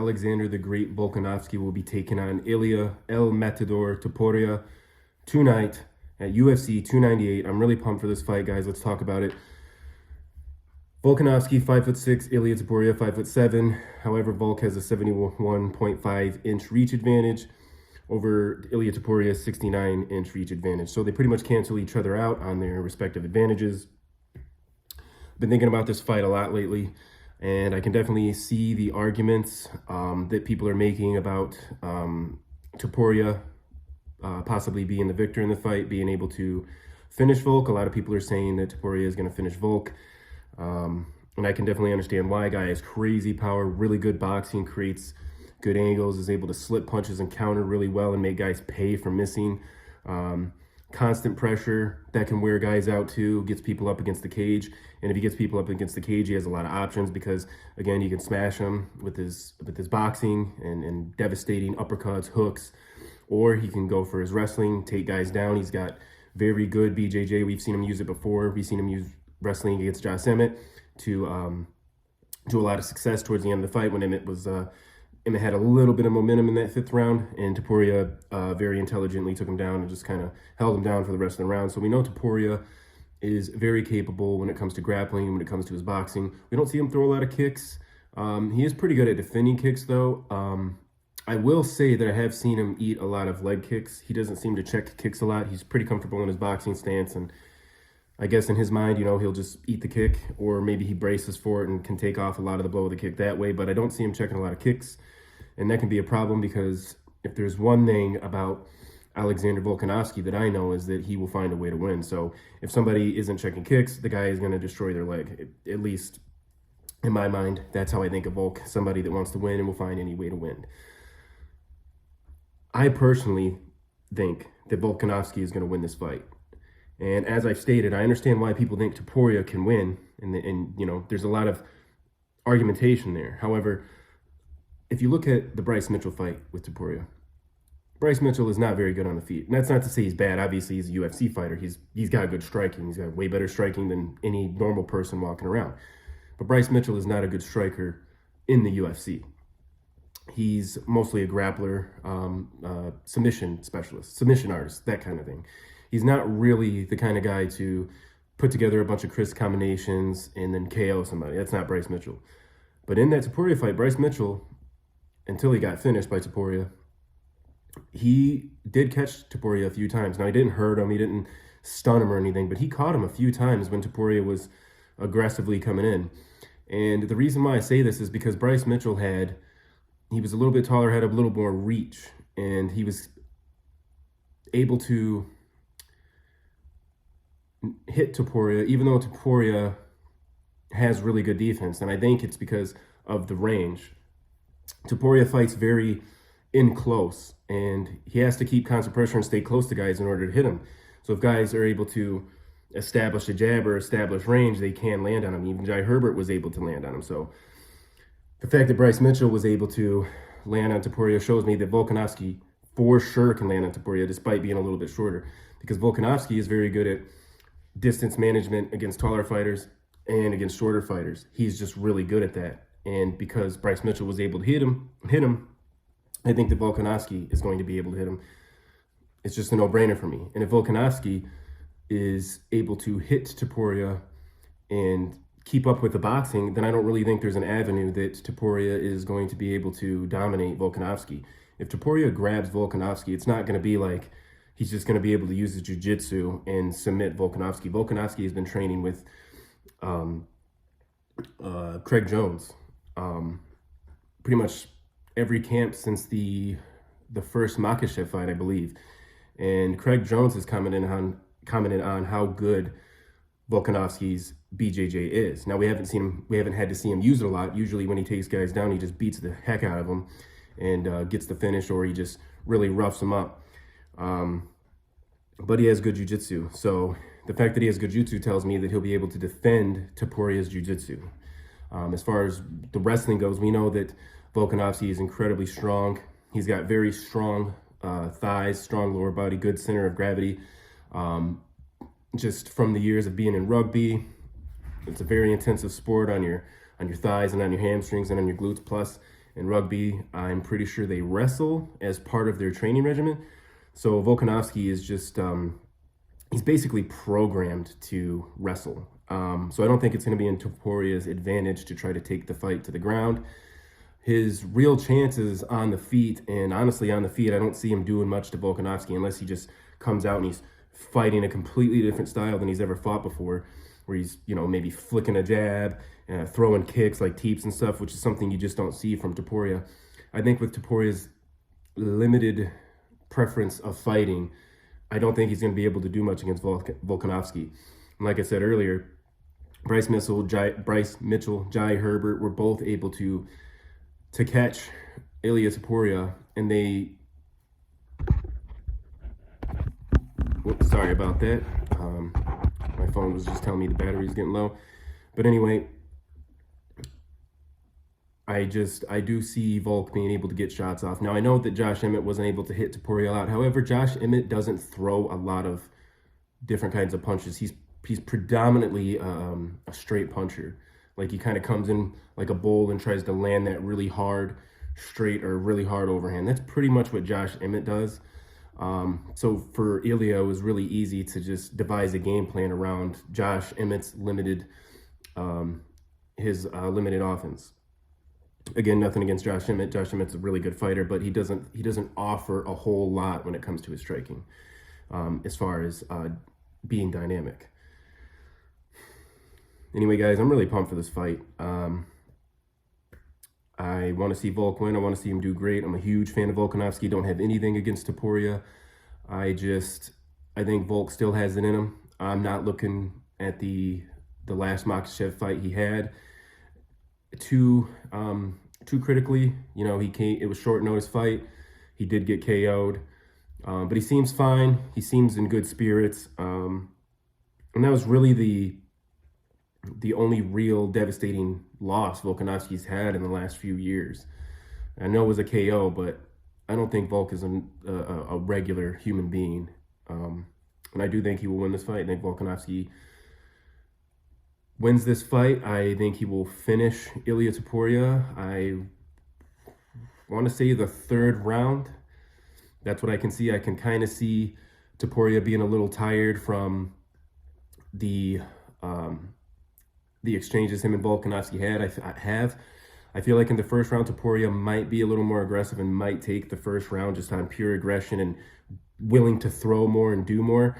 Alexander the Great Volkanovski will be taking on Illia El Matador Topuria tonight at UFC 298. I'm really pumped for this fight, guys. Let's talk about it. Volkanovski, 5'6", Illia Topuria, 5'7". However, Volk has a 71.5-inch reach advantage over Illia Topuria's 69-inch reach advantage. So they pretty much cancel each other out on their respective advantages. Been thinking about this fight a lot lately, and I can definitely see the arguments that people are making about Topuria possibly being the victor in the fight, being able to finish Volk. A lot of people are saying that Topuria is going to finish Volk. And I can definitely understand why. Guy has crazy power, really good boxing, creates good angles, is able to slip punches and counter really well and make guys pay for missing. Constant pressure that can wear guys out too, gets people up against the cage. And if he gets people up against the cage, he has a lot of options because, again, you can smash him with his boxing and devastating uppercuts, hooks, or he can go for his wrestling, take guys down. He's got very good BJJ. We've seen him use it before. We've seen him use wrestling against Josh Emmett to a lot of success towards the end of the fight when Emmett had a little bit of momentum in that fifth round, and Topuria very intelligently took him down and just kind of held him down for the rest of the round. So we know Topuria is very capable when it comes to grappling, when it comes to his boxing. We don't see him throw a lot of kicks. He is pretty good at defending kicks, though. I will say that I have seen him eat a lot of leg kicks. He doesn't seem to check kicks a lot. He's pretty comfortable in his boxing stance, and I guess in his mind, he'll just eat the kick, or maybe he braces for it and can take off a lot of the blow of the kick that way, but I don't see him checking a lot of kicks, and that can be a problem because if there's one thing about Alexander Volkanovski that I know is that he will find a way to win. So if somebody isn't checking kicks, the guy is going to destroy their leg. At least in my mind, that's how I think of Volk, somebody that wants to win and will find any way to win. I personally think that Volkanovski is going to win this fight. And as I've stated, I understand why people think Topuria can win, and there's a lot of argumentation there. However, if you look at the Bryce Mitchell fight with Topuria, Bryce Mitchell is not very good on the feet. And that's not to say he's bad. Obviously, he's a UFC fighter. He's got good striking. He's got way better striking than any normal person walking around. But Bryce Mitchell is not a good striker in the UFC. He's mostly a grappler, submission specialist, submission artist, that kind of thing. He's not really the kind of guy to put together a bunch of crisp combinations and then KO somebody. That's not Bryce Mitchell. But in that Topuria fight, Bryce Mitchell, until he got finished by Topuria, he did catch Topuria a few times. Now, he didn't hurt him. He didn't stun him or anything, but he caught him a few times when Topuria was aggressively coming in. And the reason why I say this is because Bryce Mitchell he was a little bit taller, had a little more reach, and he was able to hit Topuria, even though Topuria has really good defense. And I think it's because of the range. Topuria fights very in close, and he has to keep constant pressure and stay close to guys in order to hit him. So if guys are able to establish a jab or establish range, they can land on him. Even Jai Herbert was able to land on him. So the fact that Bryce Mitchell was able to land on Topuria shows me that Volkanovski for sure can land on Topuria despite being a little bit shorter, because Volkanovski is very good at distance management against taller fighters and against shorter fighters. He's just really good at that. And because Bryce Mitchell was able to hit him, I think that Volkanovski is going to be able to hit him. It's just a no-brainer for me. And if Volkanovski is able to hit Topuria and keep up with the boxing, then I don't really think there's an avenue that Topuria is going to be able to dominate Volkanovski. If Topuria grabs Volkanovski, it's not going to be like he's just going to be able to use his jiu-jitsu and submit Volkanovski. Volkanovski has been training with Craig Jones pretty much every camp since the first Makhachev fight, I believe. And Craig Jones has commented on how good Volkanovski's BJJ is. Now, we haven't had to see him use it a lot. Usually when he takes guys down, he just beats the heck out of them and gets the finish, or he just really roughs them up. But he has good jiu-jitsu. So the fact that he has good jiu-jitsu tells me that he'll be able to defend Topuria's jiu-jitsu. As far as the wrestling goes, we know that Volkanovski is incredibly strong. He's got very strong thighs, strong lower body, good center of gravity. Just from the years of being in rugby, it's a very intensive sport on your thighs and on your hamstrings and on your glutes. Plus, and rugby, I'm pretty sure they wrestle as part of their training regimen. So Volkanovski is just, he's basically programmed to wrestle. So I don't think it's going to be in Topuria's advantage to try to take the fight to the ground. His real chances on the feet, and honestly on the feet, I don't see him doing much to Volkanovski unless he just comes out and he's fighting a completely different style than he's ever fought before, where he's, you know, maybe flicking a jab, throwing kicks like teeps and stuff, which is something you just don't see from Topuria. I think with Topuria's limited preference of fighting, I don't think he's going to be able to do much against Volkanovski. And like I said earlier, Bryce Mitchell, Jai Herbert were both able to catch Illia Topuria, and they, whoops, sorry about that. My phone was just telling me the battery's getting low. But anyway, I do see Volk being able to get shots off. Now, I know that Josh Emmett wasn't able to hit Topuria out. However, Josh Emmett doesn't throw a lot of different kinds of punches. He's predominantly a straight puncher. Like, he kind of comes in like a bull and tries to land that really hard straight or really hard overhand. That's pretty much what Josh Emmett does. So for Ilia, it was really easy to just devise a game plan around Josh Emmett's limited offense. Again, nothing against Josh Emmett. Josh Emmett's a really good fighter, but he doesn't offer a whole lot when it comes to his striking, as far as being dynamic. Anyway, guys, I'm really pumped for this fight. I want to see Volk win. I want to see him do great. I'm a huge fan of Volkanovski. Don't have anything against Topuria. I think Volk still has it in him. I'm not looking at the last Makhachev fight he had too critically. You know, it was short notice fight. He did get KO'd, but he seems fine. He seems in good spirits. And that was really the only real devastating loss Volkanovski's had in the last few years. I know it was a KO, but I don't think Volk is a regular human being. And I do think he will win this fight. I think Volkanovski wins this fight. I think he will finish Illia Topuria. I want to say the third round. That's what I can see. I can kind of see Topuria being a little tired from the exchanges him and Volkanovski had. I feel like in the first round, Topuria might be a little more aggressive and might take the first round just on pure aggression and willing to throw more and do more.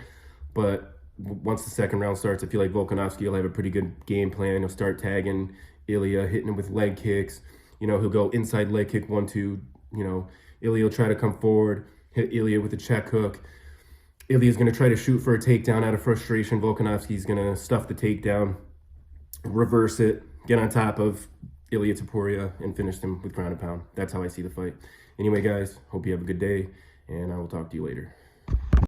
But once the second round starts, I feel like Volkanovski will have a pretty good game plan. He'll start tagging Ilia, hitting him with leg kicks. You know, he'll go inside leg kick 1-2. You know, Ilia will try to come forward, hit Ilia with a check hook. Ilia's going to try to shoot for a takedown out of frustration. Volkanovski's going to stuff the takedown, reverse it, get on top of Illia Topuria, and finish him with ground and pound. That's how I see the fight. Anyway, guys, hope you have a good day, and I will talk to you later.